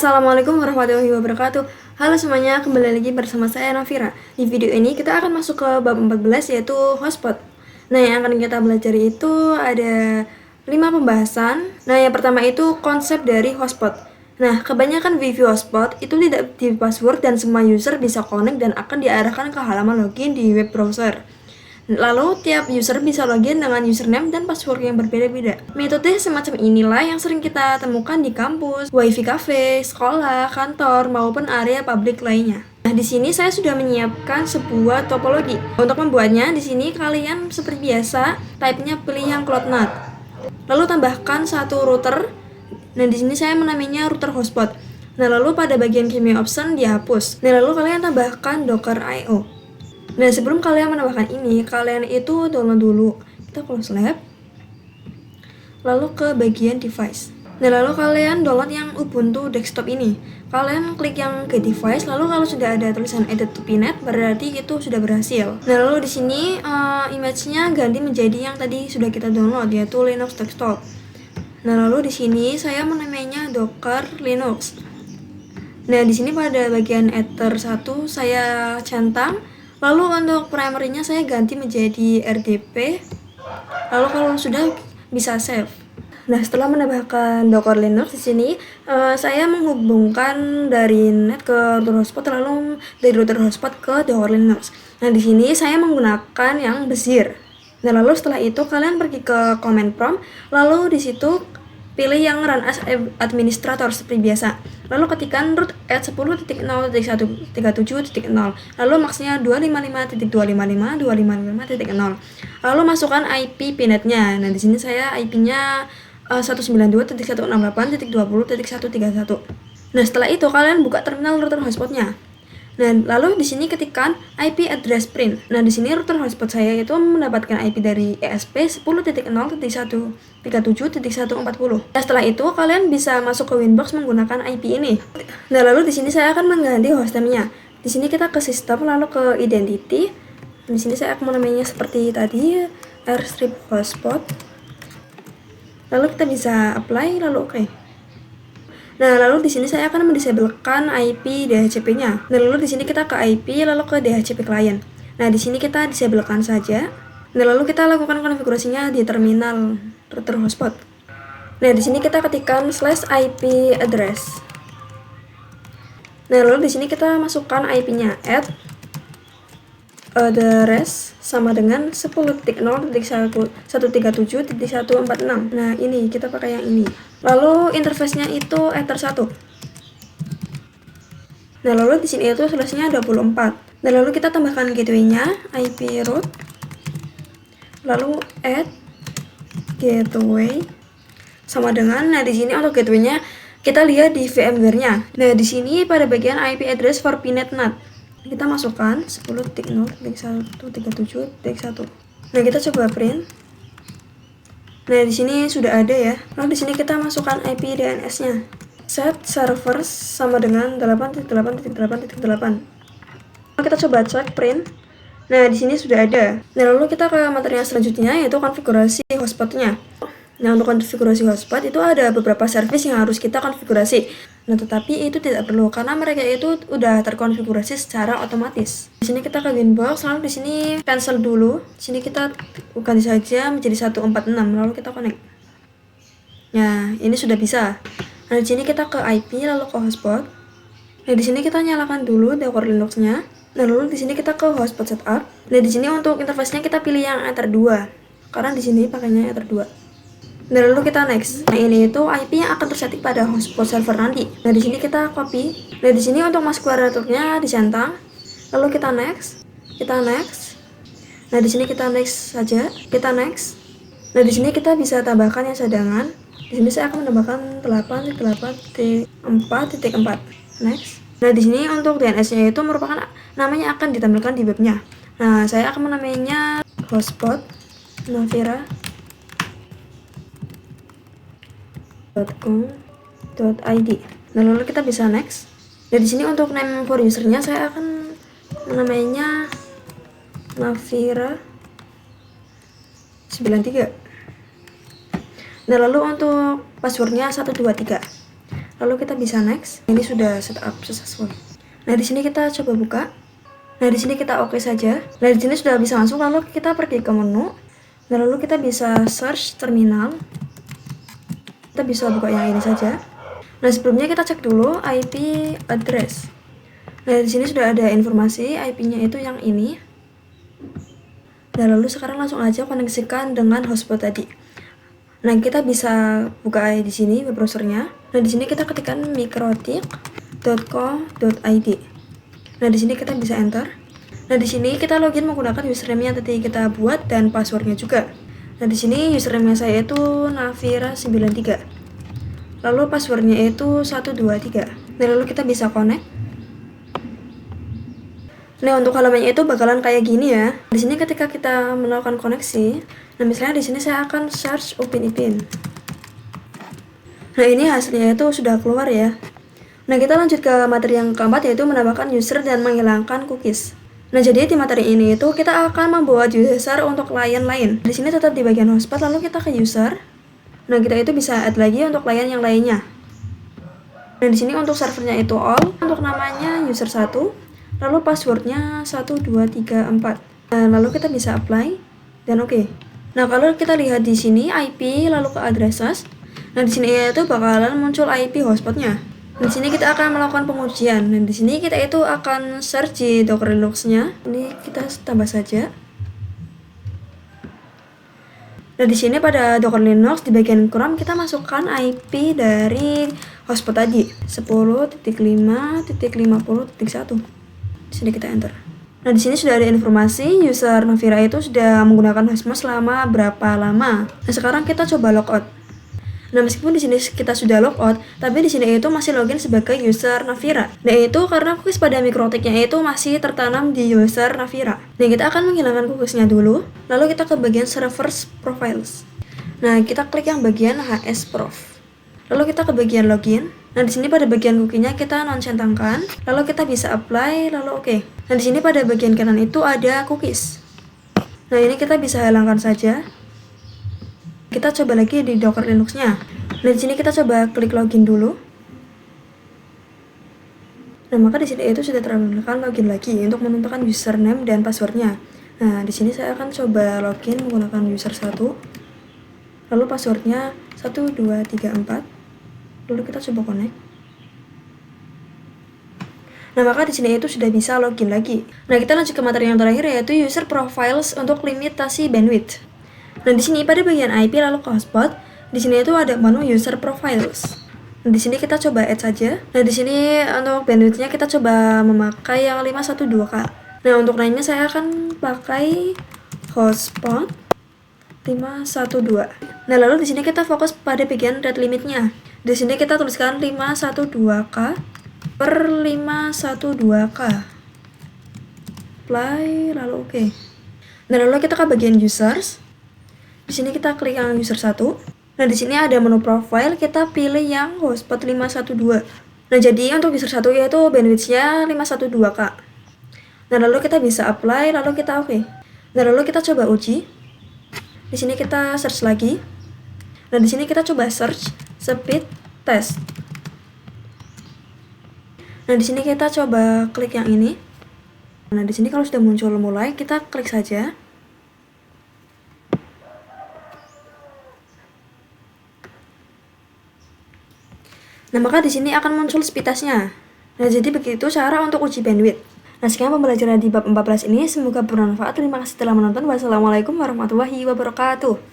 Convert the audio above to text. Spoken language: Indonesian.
Assalamualaikum warahmatullahi wabarakatuh. Halo semuanya, kembali lagi bersama saya Nafira. Di video ini kita akan masuk ke bab 14 yaitu hotspot. Nah, yang akan kita belajar itu ada 5 pembahasan. Nah, yang pertama itu konsep dari hotspot. Nah, kebanyakan Wi-Fi hotspot itu tidak di password dan semua user bisa connect dan akan diarahkan ke halaman login di web browser. Lalu, tiap user bisa login dengan username dan password yang berbeda-beda. Metode semacam inilah yang sering kita temukan di kampus, wifi cafe, sekolah, kantor, maupun area publik lainnya. Nah, di sini saya sudah menyiapkan sebuah topologi. Untuk membuatnya, di sini kalian seperti biasa, type-nya pilih yang CloudNAT. Lalu tambahkan satu router. Nah, di sini saya menamainya router hotspot. Nah, lalu pada bagian keyme option dihapus. Nah, lalu kalian tambahkan docker IO. Nah, sebelum kalian menambahkan ini, kalian itu download dulu. Kita close lab. Lalu ke bagian device. Nah, lalu kalian download yang Ubuntu desktop ini. Kalian klik yang ke device, lalu kalau sudah ada tulisan added to pnet, berarti itu sudah berhasil. Nah, lalu di sini image-nya ganti menjadi yang tadi sudah kita download, yaitu Linux desktop. Nah, lalu di sini saya menamainya Docker Linux. Nah, di sini pada bagian ether 1 saya centang. Lalu untuk primary-nya saya ganti menjadi RDP. Lalu kalau sudah bisa save. Nah, setelah menambahkan Docker Linux di sini, saya menghubungkan dari net ke router hotspot, lalu dari router hotspot ke Docker Linux. Nah, di sini saya menggunakan yang Bezier. Nah, lalu setelah itu kalian pergi ke command prompt, lalu di situ pilih yang run as administrator seperti biasa. Lalu ketikkan root at 10.0.137.0. Lalu maksnya 255.255.255.0. Lalu masukkan IP pinetnya. Nah, di sini saya IP-nya 192.168.20.131. Nah, setelah itu kalian buka terminal router hotspotnya. Nah, lalu di sini ketikkan IP address print. Nah, di sini router hotspot saya itu mendapatkan IP dari ESP 10.0.137.140. Nah, setelah itu kalian bisa masuk ke Winbox menggunakan IP ini. Nah, lalu di sini saya akan mengganti hostname-nya. Di sini kita ke sistem, lalu ke identity. Di sini saya akan menamainya seperti tadi, airstrip hotspot. Lalu kita bisa apply, lalu oke. Nah, lalu di sini saya akan mendisablekan IP DHCP-nya. Nah, lalu di sini kita ke IP, lalu ke DHCP client. Nah, di sini kita disablekan saja. Nah, lalu kita lakukan konfigurasinya di terminal router hotspot. Nah, di sini kita ketikkan /IP address. Nah, lalu di sini kita masukkan IP-nya address sama dengan 10.0.137.146. Nah, ini kita pakai yang ini. Lalu interface-nya itu ether 1. Nah, lalu di sini itu slash-nya 24. Nah, lalu kita tambahkan gateway-nya IP root. Lalu add gateway sama dengan, nah di sini untuk gateway-nya kita lihat di VMware-nya. Nah, di sini pada bagian IP address for PNET NAT. Kita masukkan 10.0.137.1. Nah, kita coba print. Nah, di sini sudah ada ya. Lalu di sini kita masukkan IP DNS-nya. Set server sama dengan 8.8.8.8. Kita coba cek print. Nah, di sini sudah ada. Nah, lalu kita ke materi yang selanjutnya yaitu konfigurasi hotspotnya. Nah, untuk konfigurasi hotspot itu ada beberapa service yang harus kita konfigurasi. Nah, tetapi itu tidak perlu karena mereka itu udah terkonfigurasi secara otomatis. Di sini kita ke Winbox, lalu di sini cancel dulu. Di sini kita ganti saja menjadi 146, lalu kita connect. Nah, ini sudah bisa. Nah, di sini kita ke IP lalu ke hotspot. Nah, di sini kita nyalakan dulu Docker Linux-nya. Nah, lalu di sini kita ke hotspot setup. Nah, di sini untuk interface-nya kita pilih yang ether 2. Karena di sini pakainya ether 2. Nah, lalu kita next. Nah, ini itu IP yang akan tersetik pada hotspot server nanti. Nah, di sini kita copy. Nah, di sini untuk masuk network-nya dicentang. Lalu kita next. Kita next. Nah, di sini kita next saja. Kita next. Nah, di sini kita bisa tambahkan yang cadangan. Di sini saya akan menambahkan 8.8.4.4. Next. Nah, di sini untuk DNS-nya itu merupakan namanya akan ditampilkan di webnya. Nah, saya akan menamainya hotspot navira.com.id. Nah, lalu kita bisa next. Dan di sini untuk name for usernya saya akan menamainya Navira 93. Nah, lalu untuk passwordnya 123. lalu kita bisa next. Ini sudah setup successful. Nah, di sini kita coba buka. Nah, di sini kita oke saja. Nah, di sini sudah bisa masuk, lalu kita pergi ke menu. Nah, lalu kita bisa search terminal. Kita bisa buka yang ini saja. Nah, sebelumnya kita cek dulu IP address. Nah, di sini sudah ada informasi IP-nya itu yang ini. Nah, lalu sekarang langsung aja koneksikan dengan hotspot tadi. Nah, kita bisa buka di sini web browsernya. Nah, di sini kita ketikkan mikrotik.co.id. Nah, di sini kita bisa enter. Nah, di sini kita login menggunakan username yang tadi kita buat dan passwordnya juga. Nah, di sini username saya itu Navira93. Lalu passwordnya itu 123. Nah, lalu kita bisa connect. Nah, untuk halamannya itu bakalan kayak gini ya. Di sini ketika kita melakukan koneksi, nah misalnya di sini saya akan search Upin Ipin. Nah, ini hasilnya itu sudah keluar ya. Nah, kita lanjut ke materi yang keempat, yaitu menambahkan user dan menghilangkan cookies. Nah, jadi di materi ini itu kita akan membuat user untuk klien lain. Di sini tetap di bagian hotspot, lalu kita ke user. Nah, kita itu bisa add lagi untuk klien yang lainnya. Nah, di sini untuk servernya itu all, untuk namanya user 1, lalu passwordnya 1234. Nah, lalu kita bisa apply dan oke. Nah, kalau kita lihat di sini IP lalu ke addresses. Nah, di sini itu bakalan muncul IP hotspotnya. Di sini kita akan melakukan pengujian. Dan di sini kita itu akan search di Docker Linux-nya. Ini kita tambah saja. Nah, di sini pada Docker Linux di bagian Chrome kita masukkan IP dari hotspot tadi 10.5.50.1. Di sini kita enter. Nah, di sini sudah ada informasi user Navira itu sudah menggunakan hotspot selama berapa lama. Nah, sekarang kita coba logout. Nah, meskipun di sini kita sudah logout, tapi di sini itu masih login sebagai user Navira. Nah, itu karena cookies pada mikrotiknya itu masih tertanam di user Navira. Nah, kita akan menghilangkan cookiesnya dulu, lalu kita ke bagian servers profiles. Nah, kita klik yang bagian hsprof. Lalu kita ke bagian login. Nah, di sini pada bagian cookie-nya kita non-centangkan, lalu kita bisa apply, lalu oke. Nah, di sini pada bagian kanan itu ada cookies. Nah, ini kita bisa hilangkan saja. Kita coba lagi di Docker Linux-nya. Nah, di sini kita coba klik login dulu. Nah, maka di sini itu sudah terambahkan login lagi untuk menentukan username dan passwordnya. Nah, di sini saya akan coba login menggunakan user 1. Lalu passwordnya 1234. Lalu kita coba connect. Nah, maka di sini itu sudah bisa login lagi. Nah, kita lanjut ke materi yang terakhir, yaitu user profiles untuk limitasi bandwidth. Nah, di sini pada bagian IP lalu ke hotspot, di sini itu ada menu user profiles. Nah, di sini kita coba add saja. Nah, di sini untuk bandwidthnya kita coba memakai yang 512K. Nah, untuk lainnya saya akan pakai hotspot 512. Nah, lalu di sini kita fokus pada bagian rate limitnya. Di sini kita tuliskan 512K per 512K. Apply, lalu oke. Nah, lalu kita ke bagian users. Di sini kita klik yang user 1. Nah, di sini ada menu profile, kita pilih yang hotspot 512. Nah, jadi untuk user 1 yaitu bandwidth-nya 512K. Nah, lalu kita bisa apply, lalu kita oke. Nah, lalu kita coba uji. Di sini kita search lagi. Nah, di sini kita coba search speed test. Nah, di sini kita coba klik yang ini. Nah, di sini kalau sudah muncul mulai, kita klik saja. Nah, maka di sini akan muncul speed test-nya. Nah, jadi begitu cara untuk uji bandwidth. Nah, sekian pembelajaran di bab 14 ini, semoga bermanfaat. Terima kasih telah menonton. Wassalamualaikum warahmatullahi wabarakatuh.